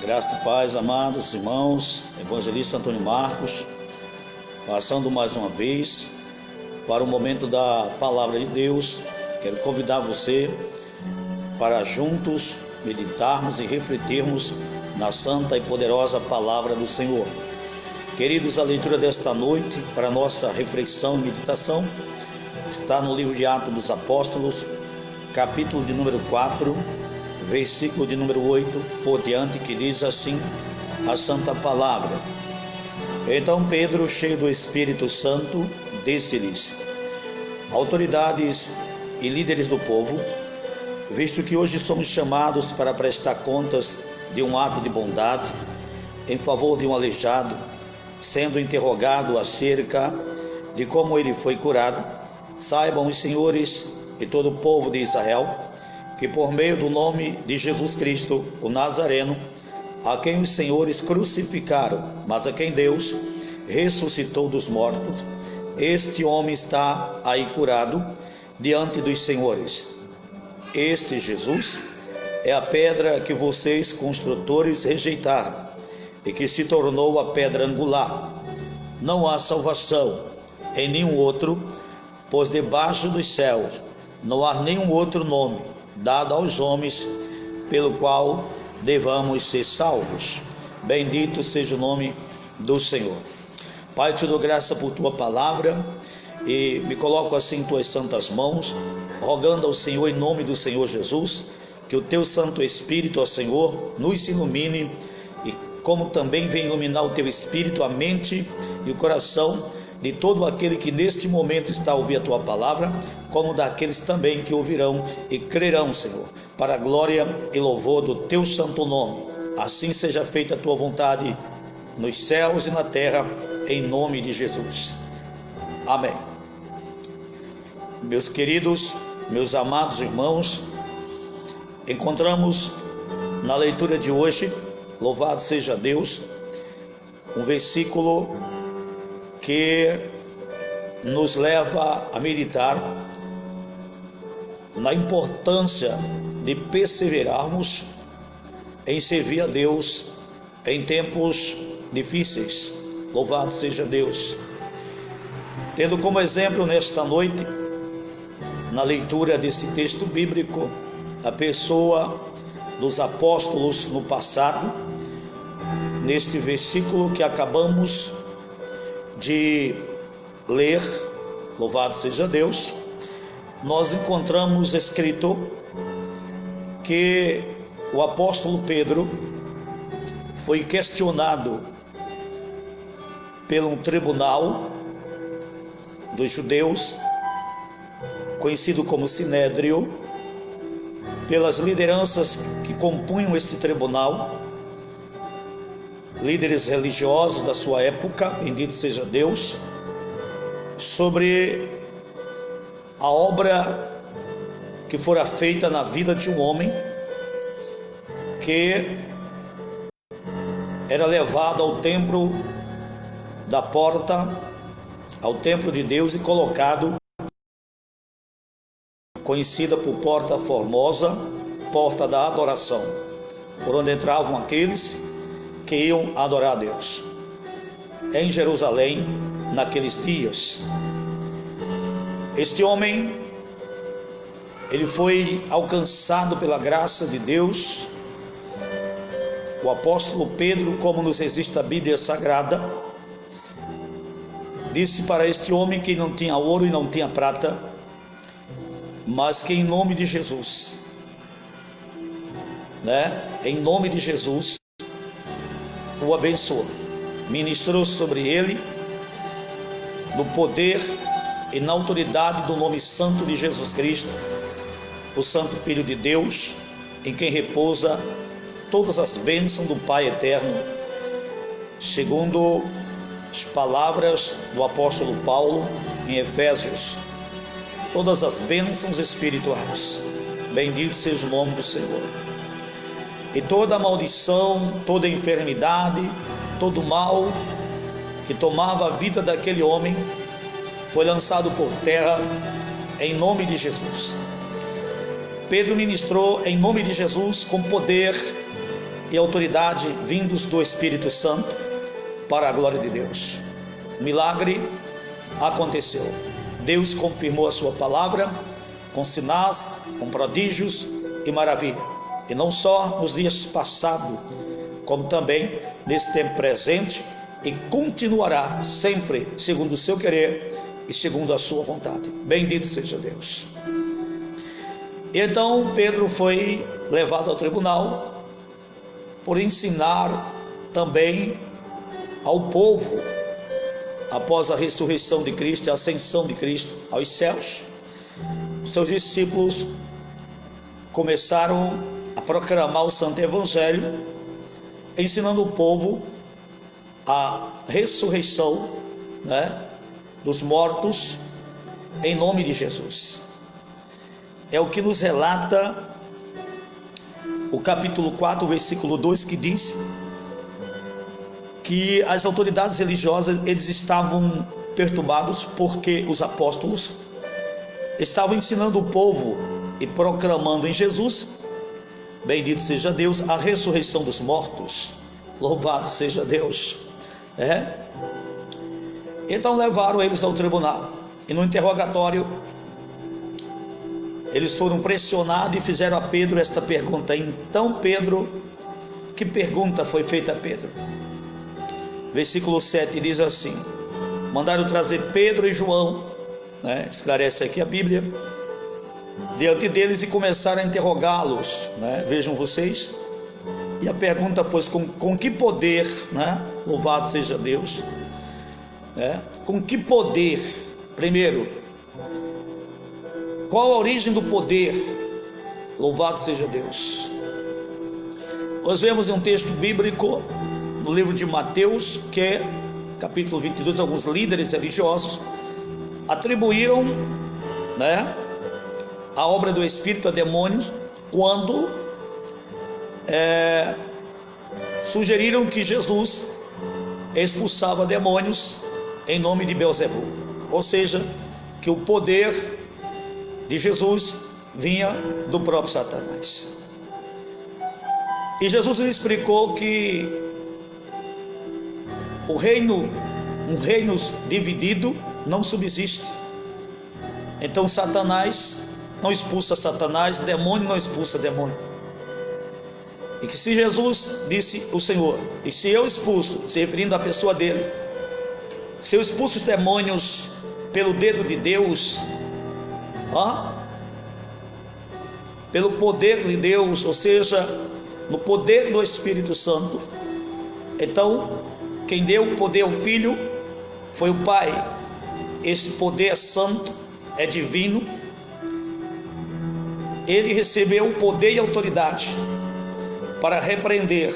Graça e paz, amados irmãos, evangelista Antônio Marcos, passando mais uma vez para o momento da palavra de Deus. Quero convidar você para juntos meditarmos e refletirmos na santa e poderosa palavra do Senhor. Queridos, a leitura desta noite para nossa reflexão e meditação está no livro de Atos dos Apóstolos, capítulo de número 4, versículo de número 8 por diante, que diz assim a santa palavra: Então Pedro, cheio do Espírito Santo, disse-lhes: autoridades e líderes do povo, visto que hoje somos chamados para prestar contas de um ato de bondade em favor de um aleijado, sendo interrogado acerca de como ele foi curado, saibam os senhores e todo o povo de Israel que por meio do nome de Jesus Cristo, o Nazareno, a quem os senhores crucificaram, mas a quem Deus ressuscitou dos mortos, este homem está aí curado diante dos senhores. Este Jesus é a pedra que vocês, construtores, rejeitaram e que se tornou a pedra angular. Não há salvação em nenhum outro, pois debaixo dos céus não há nenhum outro nome dado aos homens pelo qual devamos ser salvos. Bendito seja o nome do Senhor. Pai, te dou graça por tua palavra e me coloco assim em tuas santas mãos, rogando ao Senhor, em nome do Senhor Jesus, que o teu Santo Espírito, ó Senhor, nos ilumine, e como também vem iluminar o teu Espírito, a mente e o coração de todo aquele que neste momento está a ouvir a tua palavra, como daqueles também que ouvirão e crerão, Senhor, para a glória e louvor do teu santo nome. Assim seja feita a tua vontade nos céus e na terra, em nome de Jesus. Amém. Meus queridos, meus amados irmãos, encontramos na leitura de hoje, louvado seja Deus, um versículo que nos leva a meditar na importância de perseverarmos em servir a Deus em tempos difíceis. Louvado seja Deus. Tendo como exemplo nesta noite, na leitura desse texto bíblico, a pessoa dos apóstolos no passado, neste versículo que acabamos de ler, louvado seja Deus, nós encontramos escrito que o apóstolo Pedro foi questionado pelo tribunal dos judeus, conhecido como Sinédrio, pelas lideranças que compunham este tribunal, líderes religiosos da sua época, bendito seja Deus, sobre a obra que fora feita na vida de um homem que era levado ao templo da porta, ao templo de Deus, e colocado, conhecida por Porta Formosa, porta da adoração, por onde entravam aqueles que iam adorar a Deus em Jerusalém naqueles dias. Este homem, ele foi alcançado pela graça de Deus. O apóstolo Pedro, como nos registra a Bíblia Sagrada, disse para este homem que não tinha ouro e não tinha prata, mas que em nome de Jesus, em nome de Jesus, o abençoou, ministrou sobre ele no poder e na autoridade do nome santo de Jesus Cristo, o Santo Filho de Deus, em quem repousa todas as bênçãos do Pai eterno, segundo as palavras do apóstolo Paulo em Efésios, todas as bênçãos espirituais. Bendito seja o nome do Senhor. E toda maldição, toda enfermidade, todo mal que tomava a vida daquele homem foi lançado por terra em nome de Jesus. Pedro ministrou em nome de Jesus com poder e autoridade vindos do Espírito Santo para a glória de Deus. O milagre aconteceu. Deus confirmou a sua palavra com sinais, com prodígios e maravilha. E não só nos dias passados, como também nesse tempo presente, e continuará sempre segundo o seu querer e segundo a sua vontade. Bendito seja Deus. Então Pedro foi levado ao tribunal por ensinar também ao povo, após a ressurreição de Cristo e a ascensão de Cristo aos céus. Seus discípulos começaram a proclamar o Santo Evangelho, ensinando o povo a ressurreição, dos mortos em nome de Jesus. É o que nos relata o capítulo 4, versículo 2, que diz que as autoridades religiosas, eles estavam perturbados porque os apóstolos estavam ensinando o povo e proclamando em Jesus, bendito seja Deus, a ressurreição dos mortos. Louvado seja Deus. Então levaram eles ao tribunal, e no interrogatório eles foram pressionados e fizeram a Pedro esta pergunta. Então Pedro, que pergunta foi feita a Pedro? Versículo 7 diz assim: mandaram trazer Pedro e João, esclarece aqui a Bíblia, diante deles, e começaram a interrogá-los, vejam vocês. E a pergunta foi: com que poder, louvado seja Deus, com que poder? Primeiro, qual a origem do poder? Louvado seja Deus. Nós vemos em um texto bíblico no livro de Mateus, que é capítulo 22, alguns líderes religiosos atribuíram, a obra do Espírito a demônios, quando sugeriram que Jesus expulsava demônios em nome de Beelzebul, ou seja, que o poder de Jesus vinha do próprio Satanás. E Jesus lhe explicou que um reino dividido não subsiste. Então Satanás não expulsa Satanás, demônio não expulsa demônio. E que se Jesus, disse o Senhor, e se eu expulso, se referindo à pessoa dele, se eu expulso os demônios pelo dedo de Deus, pelo poder de Deus, ou seja, no poder do Espírito Santo, então quem deu o poder ao Filho foi o Pai. Esse poder é santo, é divino. Ele recebeu o poder e autoridade para repreender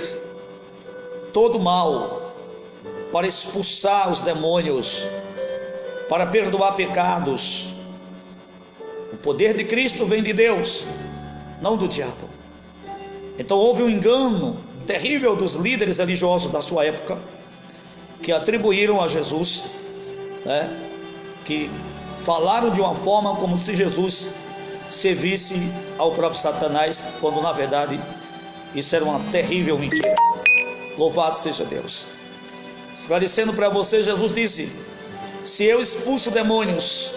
todo o mal, para expulsar os demônios, para perdoar pecados. O poder de Cristo vem de Deus, não do diabo. Então houve um engano terrível dos líderes religiosos da sua época, que atribuíram a Jesus, que falaram de uma forma como se Jesus servisse ao próprio Satanás, quando na verdade isso era uma terrível mentira. Louvado seja Deus. Esclarecendo para você, Jesus disse: se eu expulso demônios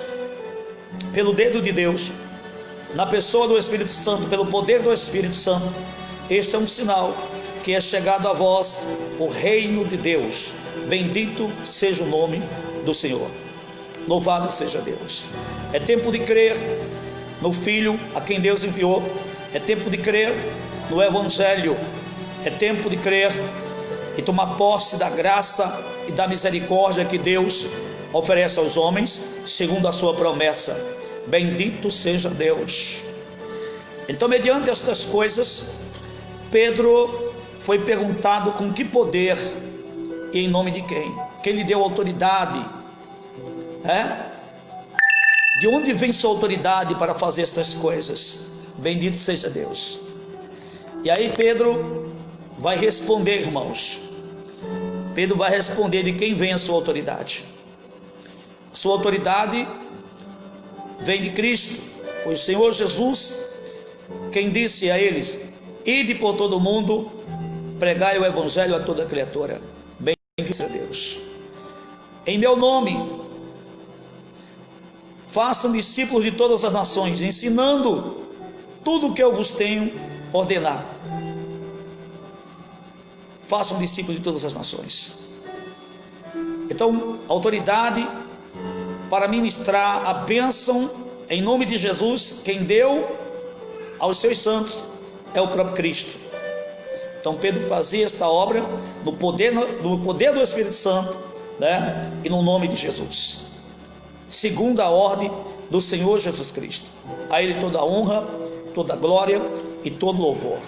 pelo dedo de Deus, na pessoa do Espírito Santo, pelo poder do Espírito Santo, este é um sinal que é chegado a vós o reino de Deus. Bendito seja o nome do Senhor. Louvado seja Deus. É tempo de crer no Filho a quem Deus enviou. É tempo de crer no Evangelho. É tempo de crer e tomar posse da graça e da misericórdia que Deus oferece aos homens, segundo a sua promessa. Bendito seja Deus. Então, mediante estas coisas, Pedro foi perguntado com que poder e em nome de quem? Quem lhe deu autoridade? De onde vem sua autoridade para fazer estas coisas? Bendito seja Deus. E aí Pedro vai responder, irmãos. Pedro vai responder de quem vem a sua autoridade. Sua autoridade vem de Cristo. Foi o Senhor Jesus quem disse a eles: ide por todo o mundo pregai o evangelho a toda criatura. Bendito seja Deus. Em meu nome, façam discípulos de todas as nações, ensinando tudo o que eu vos tenho ordenado. Façam discípulos de todas as nações. Então, autoridade para ministrar a bênção em nome de Jesus, quem deu aos seus santos é o próprio Cristo. Então Pedro fazia esta obra no poder do Espírito Santo, né? E no nome de Jesus, segundo a ordem do Senhor Jesus Cristo. A Ele toda a honra, toda a glória e todo louvor.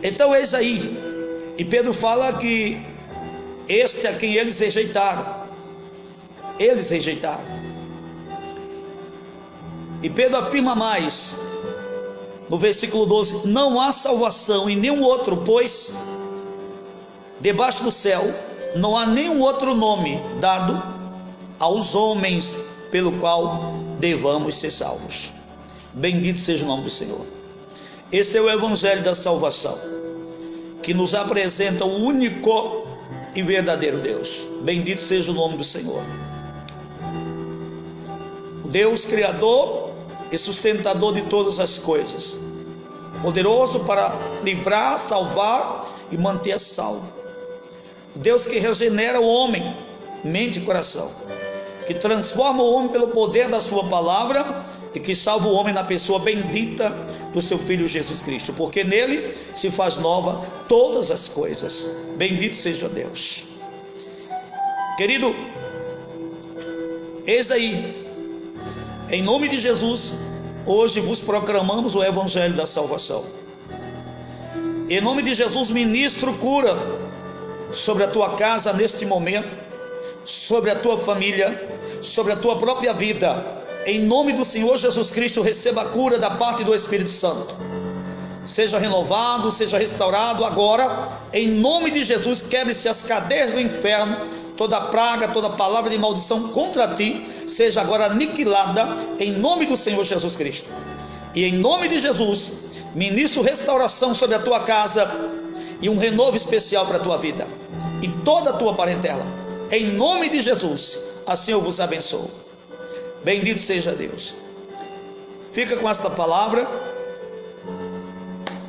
Então eis aí, e Pedro fala que este é quem eles rejeitaram. Eles rejeitaram. E Pedro afirma mais, no versículo 12: não há salvação em nenhum outro, pois debaixo do céu não há nenhum outro nome dado aos homens pelo qual devamos ser salvos. Bendito seja o nome do Senhor. Este é o evangelho da salvação, que nos apresenta o único e verdadeiro Deus. Bendito seja o nome do Senhor. O Deus criador e sustentador de todas as coisas, poderoso para livrar, salvar e manter a salvo. Deus que regenera o homem, mente e coração, que transforma o homem pelo poder da sua palavra e que salva o homem na pessoa bendita do seu Filho Jesus Cristo, porque nele se faz nova todas as coisas. Bendito seja Deus. Querido, eis aí, em nome de Jesus, hoje vos proclamamos o evangelho da salvação. Em nome de Jesus, ministro cura sobre a tua casa neste momento, sobre a tua família, sobre a tua própria vida. Em nome do Senhor Jesus Cristo, receba a cura da parte do Espírito Santo. Seja renovado, seja restaurado agora. Em nome de Jesus, quebre-se as cadeias do inferno. Toda praga, toda palavra de maldição contra ti, seja agora aniquilada em nome do Senhor Jesus Cristo. E em nome de Jesus, ministro restauração sobre a tua casa e um renovo especial para a tua vida e toda a tua parentela. Em nome de Jesus, assim eu vos abençoo. Bendito seja Deus. Fica com esta palavra.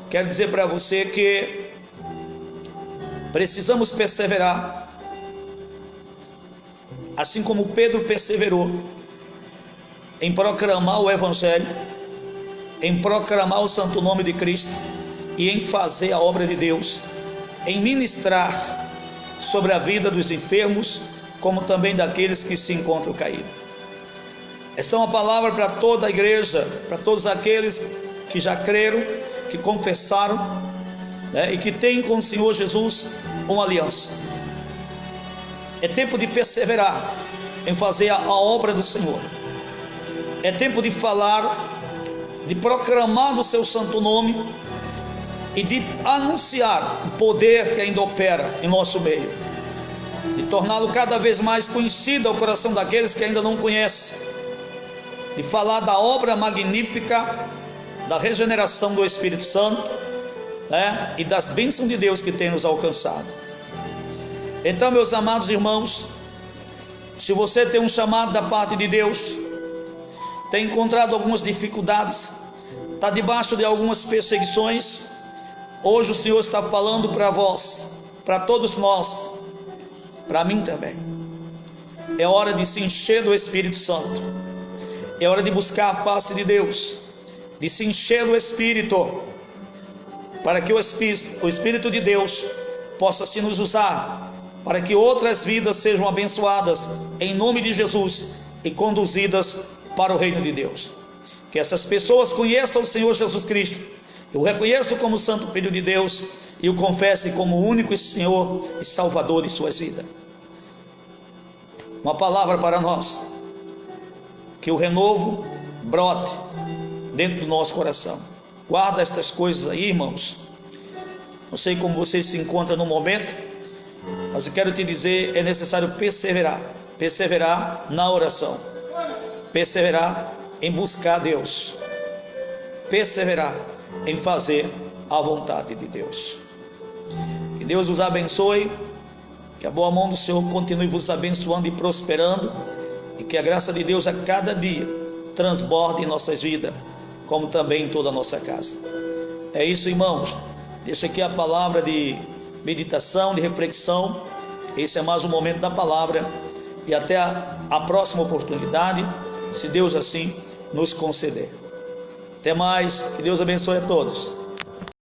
Quero dizer para você que precisamos perseverar, assim como Pedro perseverou em proclamar o evangelho, em proclamar o santo nome de Cristo e em fazer a obra de Deus, em ministrar sobre a vida dos enfermos, como também daqueles que se encontram caídos. Esta é uma palavra para toda a igreja, para todos aqueles que já creram, que confessaram, né, e que têm com o Senhor Jesus uma aliança. É tempo de perseverar em fazer a obra do Senhor. É tempo de falar, de proclamar no seu santo nome e de anunciar o poder que ainda opera em nosso meio, de torná-lo cada vez mais conhecido ao coração daqueles que ainda não conhecem, de falar da obra magnífica da regeneração do Espírito Santo, né, e das bênçãos de Deus que tem nos alcançado. Então, meus amados irmãos, se você tem um chamado da parte de Deus, tem encontrado algumas dificuldades, está debaixo de algumas perseguições, hoje o Senhor está falando para vós, para todos nós, para mim também. É hora de se encher do Espírito Santo. É hora de buscar a face de Deus, de se encher do Espírito, para que o Espírito de Deus possa se nos usar, para que outras vidas sejam abençoadas em nome de Jesus e conduzidas para o reino de Deus. Que essas pessoas conheçam o Senhor Jesus Cristo, o reconheçam como Santo Filho de Deus e o confessem como o único Senhor e Salvador de suas vidas. Uma palavra para nós. Que o renovo brote dentro do nosso coração. Guarda estas coisas aí, irmãos. Não sei como você se encontra no momento, mas eu quero te dizer, é necessário perseverar. Perseverar na oração. Perseverar em buscar Deus. Perseverar em fazer a vontade de Deus. Que Deus os abençoe, que a boa mão do Senhor continue vos abençoando e prosperando, e que a graça de Deus a cada dia transborde em nossas vidas, como também em toda a nossa casa. É isso, irmãos. Deixa aqui a palavra de meditação, de reflexão. Esse é mais um momento da palavra, e até a próxima oportunidade, se Deus assim nos conceder. Até mais, que Deus abençoe a todos.